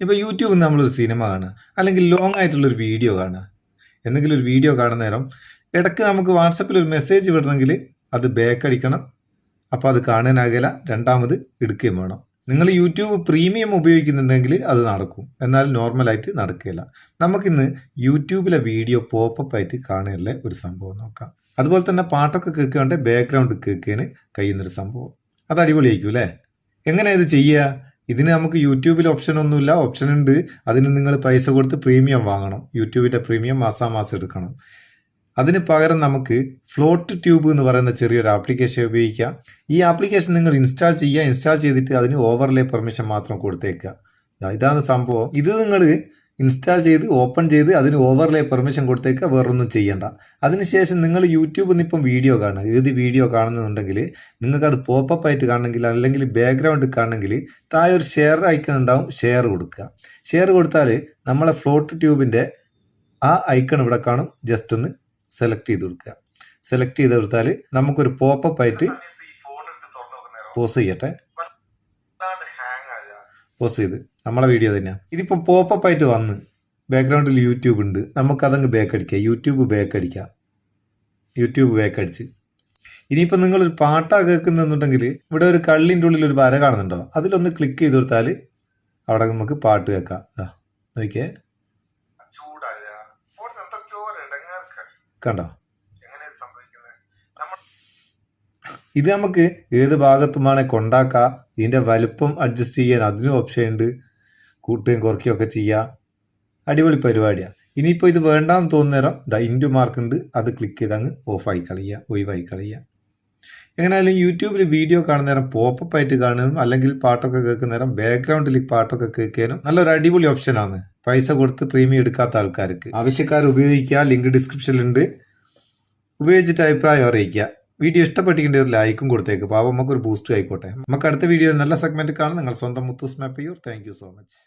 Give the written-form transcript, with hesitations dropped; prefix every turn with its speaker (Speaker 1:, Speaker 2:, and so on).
Speaker 1: ഇപ്പോൾ യൂട്യൂബിൽ നമ്മളൊരു സിനിമ കാണുക, അല്ലെങ്കിൽ ലോങ് ആയിട്ടുള്ളൊരു വീഡിയോ കാണുക. എന്തെങ്കിലും ഒരു വീഡിയോ കാണുന്ന നേരം ഇടയ്ക്ക് നമുക്ക് വാട്സപ്പിൽ ഒരു മെസ്സേജ് വിടണമെങ്കിൽ അത് ബാക്ക് അടിക്കണം. അപ്പോൾ അത് കാണാനാകില്ല, രണ്ടാമത് എടുക്കുകയും വേണം. നിങ്ങൾ യൂട്യൂബ് പ്രീമിയം ഉപയോഗിക്കുന്നുണ്ടെങ്കിൽ അത് നടക്കും, എന്നാൽ നോർമലായിട്ട് നടക്കില്ല. നമുക്കിന്ന് യൂട്യൂബിലെ വീഡിയോ പോപ്പപ്പ് ആയിട്ട് കാണാനുള്ള ഒരു സംഭവം നോക്കാം. അതുപോലെ തന്നെ പാട്ടൊക്കെ കേൾക്കാണ്ട് ബാക്ക്ഗ്രൗണ്ട് കേൾക്കാൻ കഴിയുന്നൊരു സംഭവം. അത് അടിപൊളിയായിരിക്കും അല്ലേ? എങ്ങനെയാണ് ഇത് ചെയ്യുക? ഇതിന് നമുക്ക് യൂട്യൂബിൽ ഓപ്ഷൻ ഒന്നുമില്ല. ഓപ്ഷൻ ഉണ്ട്, അതിന് നിങ്ങൾ പൈസ കൊടുത്ത് പ്രീമിയം വാങ്ങണം. യൂട്യൂബിൻ്റെ പ്രീമിയം മാസം എടുക്കണം. അതിന് പകരം നമുക്ക് ഫ്ലോട്ട് ട്യൂബ് എന്ന് പറയുന്ന ചെറിയൊരു ആപ്ലിക്കേഷൻ ഉപയോഗിക്കാം. ഈ ആപ്ലിക്കേഷൻ നിങ്ങൾ ഇൻസ്റ്റാൾ ചെയ്യുക. ഇൻസ്റ്റാൾ ചെയ്തിട്ട് അതിന് ഓവർലേ പെർമിഷൻ മാത്രം കൊടുത്തേക്കുക. ഇതാണ് സംഭവം. ഇത് നിങ്ങൾ ഇൻസ്റ്റാൾ ചെയ്ത് ഓപ്പൺ ചെയ്ത് അതിന് ഓവർലേ പെർമിഷൻ കൊടുത്തേക്കുക, വേറൊന്നും ചെയ്യണ്ട. അതിനുശേഷം നിങ്ങൾ യൂട്യൂബിൽ നിന്ന് ഇപ്പം വീഡിയോ കാണുക. ഏത് വീഡിയോ കാണുന്നുണ്ടെങ്കിൽ നിങ്ങൾക്കത് പോപ്പപ്പ് ആയിട്ട് കാണണമെങ്കിൽ അല്ലെങ്കിൽ ബാക്ക്ഗ്രൗണ്ട് കാണണമെങ്കിൽ താഴെ ഒരു ഷെയർ ഐക്കൺ ഉണ്ടാവും, ഷെയർ കൊടുക്കുക. ഷെയർ കൊടുത്താൽ നമ്മളെ ഫ്ലോട്ട് ട്യൂബിൻ്റെ ആ ഐക്കൺ ഇവിടെ കാണും. ജസ്റ്റ് ഒന്ന് സെലക്ട് ചെയ്ത് കൊടുക്കുക. സെലക്ട് ചെയ്ത് കൊടുത്താൽ നമുക്കൊരു പോപ്പപ്പ് ആയിട്ട് പോസ് ചെയ്യട്ടെ. പോസ് ചെയ്ത് നമ്മളെ വീഡിയോ തന്നെയാണ്. ഇതിപ്പോൾ പോപ്പപ്പ് ആയിട്ട് വന്ന് ബാക്ക്ഗ്രൗണ്ടിൽ യൂട്യൂബ് ഉണ്ട്. നമുക്കതങ്ങ് ബാക്ക് അടിക്കുക. യൂട്യൂബ് ബാക്ക് അടിക്കുക. യൂട്യൂബ് ബാക്ക് അടിച്ച് ഇനിയിപ്പോൾ നിങ്ങളൊരു പാട്ടാണ് കേൾക്കുന്നുണ്ടെങ്കിൽ ഇവിടെ ഒരു കള്ളിൻ്റെ ഉള്ളിൽ ഒരു വര കാണുന്നുണ്ടോ? അതിലൊന്ന് ക്ലിക്ക് ചെയ്ത് കൊടുത്താൽ അവിടെ നമുക്ക് പാട്ട് കേൾക്കാം. നോക്കിയേ, കണ്ടോ? ഇത് നമുക്ക് ഏത് ഭാഗത്തുമാണ് കൊണ്ടാക്കാം. ഇതിൻ്റെ വലുപ്പം അഡ്ജസ്റ്റ് ചെയ്യാൻ അതിനും ഓപ്ഷൻ ഉണ്ട്. കൂട്ടുകയും കുറയ്ക്കുകയും ഒക്കെ ചെയ്യാം. അടിപൊളി പരിപാടിയാണ്. ഇനിയിപ്പോൾ ഇത് വേണ്ടാന്ന് തോന്നുന്നേരം ഇൻറ്റു മാർക്ക് ഉണ്ട്, അത് ക്ലിക്ക് ചെയ്ത് അങ്ങ് ഒഴിവായി കളയുക. എങ്ങനെയായാലും യൂട്യൂബിൽ വീഡിയോ കാണുന്ന നേരം പോപ്പപ്പ് ആയിട്ട് കാണുന്നതും അല്ലെങ്കിൽ പാട്ടൊക്കെ കേൾക്കുന്ന നേരം ബാക്ക്ഗ്രൗണ്ടിൽ പാട്ടൊക്കെ കേൾക്കാനും നല്ലൊരു അടിപൊളി ഓപ്ഷനാണ്. പൈസ കൊടുത്ത് പ്രീമിയം എടുക്കാത്ത ആൾക്കാർക്ക്. ആവശ്യക്കാർ ഉപയോഗിക്കുക. ലിങ്ക് ഡിസ്ക്രിപ്ഷനിലുണ്ട്. ഉപയോഗിച്ചിട്ട് അഭിപ്രായം അറിയിക്കുക. വീഡിയോ ഇഷ്ടപ്പെട്ടിട്ടുണ്ടെങ്കിൽ ഒരു ലൈക്കും കൊടുത്തേക്ക്. പാവം നമുക്കൊരു ബൂസ്റ്റ് ആയിക്കോട്ടെ. നമുക്ക് അടുത്ത വീഡിയോ നല്ല സെഗ്മെന്റ് കാണാം. നിങ്ങൾ സ്വന്തം Muthoos Meppayur. Thank you so much.